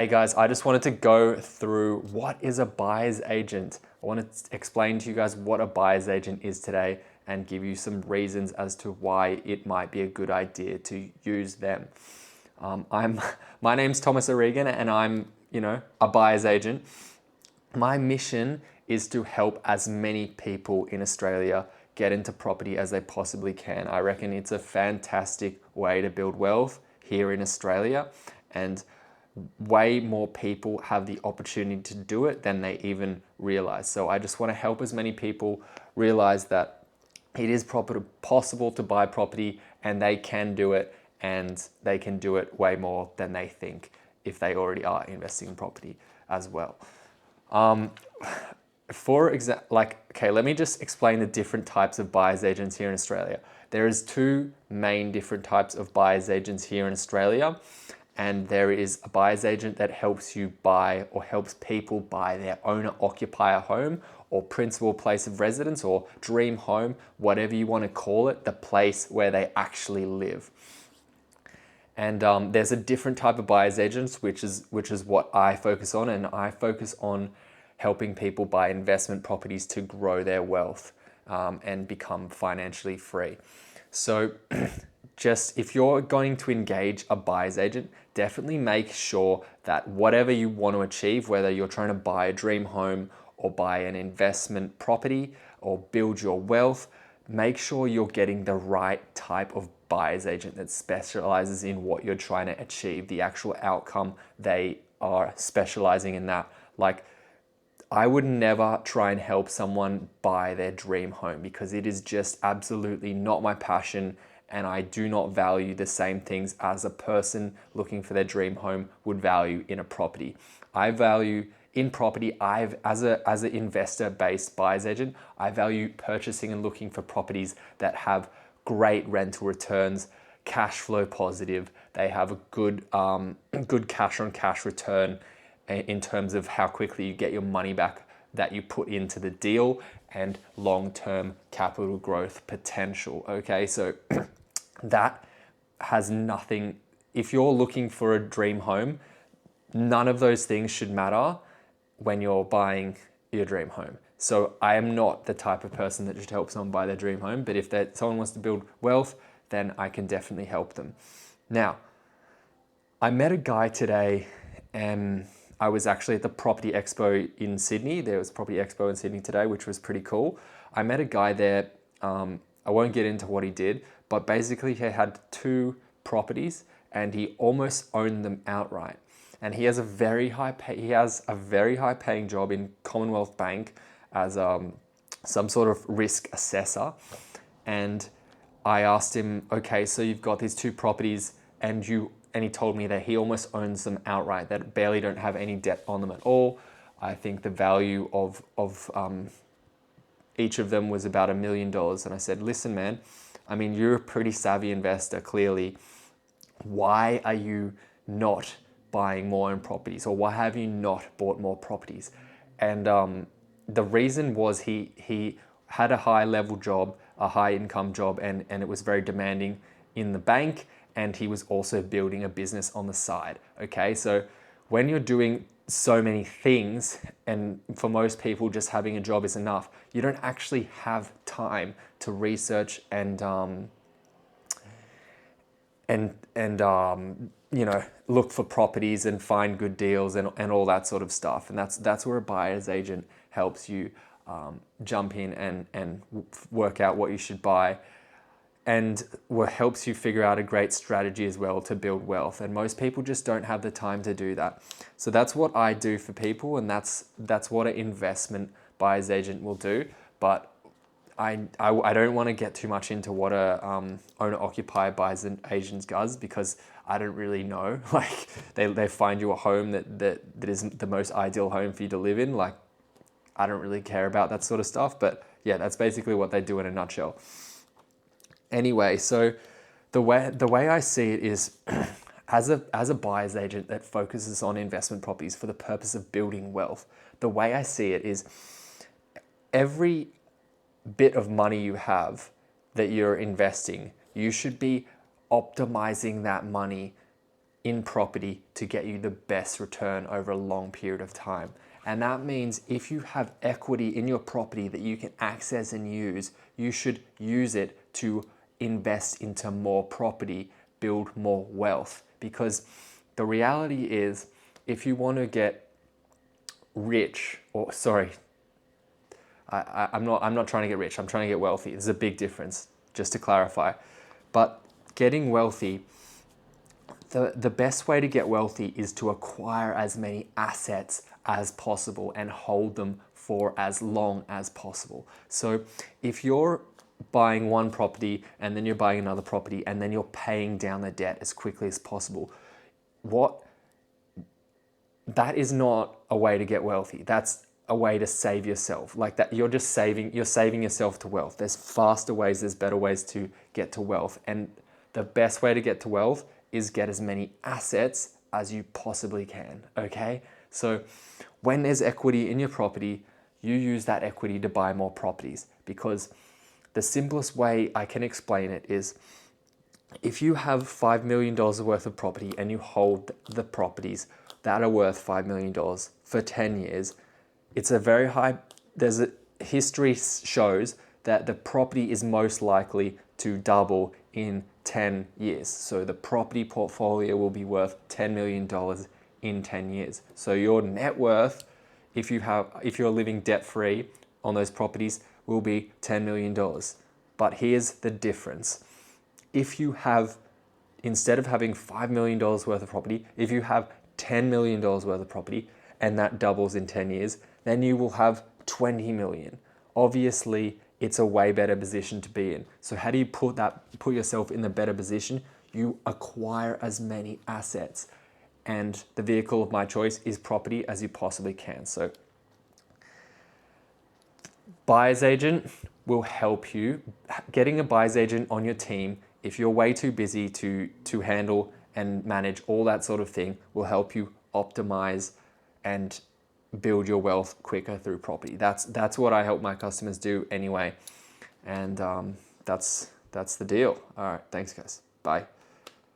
Hey guys, I just wanted to go through what is a buyer's agent. I want to explain to you guys what a buyer's agent is today and give you some reasons as to why it might be a good idea to use them. My name's Thomas O'Regan and I'm, a buyer's agent. My mission is to help as many people in Australia get into property as they possibly can. I reckon it's a fantastic way to build wealth here in Australia, and way more people have the opportunity to do it than they even realize. So I just want to help as many people realize that it is possible to buy property and they can do it, and they can do it way more than they think if they already are investing in property as well. Let me just explain the different types of buyer's agents here in Australia. There is two main different types of buyer's agents here in Australia. And there is a buyer's agent that helps you buy or helps people buy their owner-occupier home or principal place of residence or dream home, whatever you want to call it, the place where they actually live. And there's a different type of buyer's agents, which is what I focus on. And I focus on helping people buy investment properties to grow their wealth and become financially free. So just if you're going to engage a buyer's agent, definitely make sure that whatever you want to achieve, whether you're trying to buy a dream home or buy an investment property or build your wealth, make sure you're getting the right type of buyer's agent that specializes in what you're trying to achieve, the actual outcome they are specializing in that. Like, I would never try and help someone buy their dream home because it is just absolutely not my passion, and I do not value the same things as a person looking for their dream home would value in a property. I value in property, as an investor-based buyer's agent, I value purchasing and looking for properties that have great rental returns, cash flow positive. They have a good cash on cash return in terms of how quickly you get your money back that you put into the deal, and long-term capital growth potential. Okay, so that has nothing. If you're looking for a dream home, none of those things should matter when you're buying your dream home. So I am not the type of person that should help someone buy their dream home, but if someone wants to build wealth, then I can definitely help them. Now, I met a guy today, and I was actually at the Property Expo in Sydney. There was a Property Expo in Sydney today, which was pretty cool. I met a guy there. I won't get into what he did, but basically he had 2 properties and he almost owned them outright. And he has a very high paying job in Commonwealth Bank as some sort of risk assessor. And I asked him, okay, so you've got these 2 properties and he told me that he almost owns them outright, that barely don't have any debt on them at all. I think the value of each of them was about $1 million. And I said, listen, man, I mean, you're a pretty savvy investor, clearly. Why are you not buying more in properties? Or why have you not bought more properties? And the reason was he had a high level job, a high income job, and it was very demanding in the bank. And he was also building a business on the side. Okay, so when you're doing so many things, and for most people just having a job is enough, you don't actually have time to research and look for properties and find good deals and all that sort of stuff. And that's where a buyer's agent helps you jump in and work out what you should buy, and what helps you figure out a great strategy as well to build wealth. And most people just don't have the time to do that. So that's what I do for people, and that's what an investment buyer's agent will do. But I don't want to get too much into what a owner-occupier buyer's agent does, because I don't really know. Like, they find you a home that isn't the most ideal home for you to live in. Like, I don't really care about that sort of stuff. But yeah, that's basically what they do in a nutshell. Anyway, so the way I see it is, as a buyer's agent that focuses on investment properties for the purpose of building wealth, the way I see it is, every bit of money you have that you're investing, you should be optimizing that money in property to get you the best return over a long period of time. And that means if you have equity in your property that you can access and use, you should use it to invest into more property, build more wealth. Because the reality is, if you want to get rich, or sorry, I'm not trying to get rich, I'm trying to get wealthy. There's a big difference, just to clarify. But getting wealthy, the best way to get wealthy is to acquire as many assets as possible and hold them for as long as possible. So if you're buying one property and then you're buying another property and then you're paying down the debt as quickly as possible, that is not a way to get wealthy. That's a way to save yourself. Like that, you're saving yourself to wealth. There's faster ways, there's better ways to get to wealth. And the best way to get to wealth is get as many assets as you possibly can, okay? So when there's equity in your property, you use that equity to buy more properties, because the simplest way I can explain it is, if you have $5 million worth of property and you hold the properties that are worth $5 million for 10 years, it's a very high, history shows that the property is most likely to double in 10 years. So the property portfolio will be worth $10 million in 10 years. So your net worth, if you're living debt-free on those properties, will be $10 million. But here's the difference. If you have, instead of having $5 million worth of property, if you have $10 million worth of property and that doubles in 10 years, then you will have 20 million. Obviously, it's a way better position to be in. So how do you put yourself in the better position? You acquire as many assets, and the vehicle of my choice is property as you possibly can. So buyer's agent will help you. Getting a buyer's agent on your team, if you're way too busy to handle and manage all that sort of thing, will help you optimize and build your wealth quicker through property. That's what I help my customers do anyway. And that's the deal. All right, thanks guys. Bye.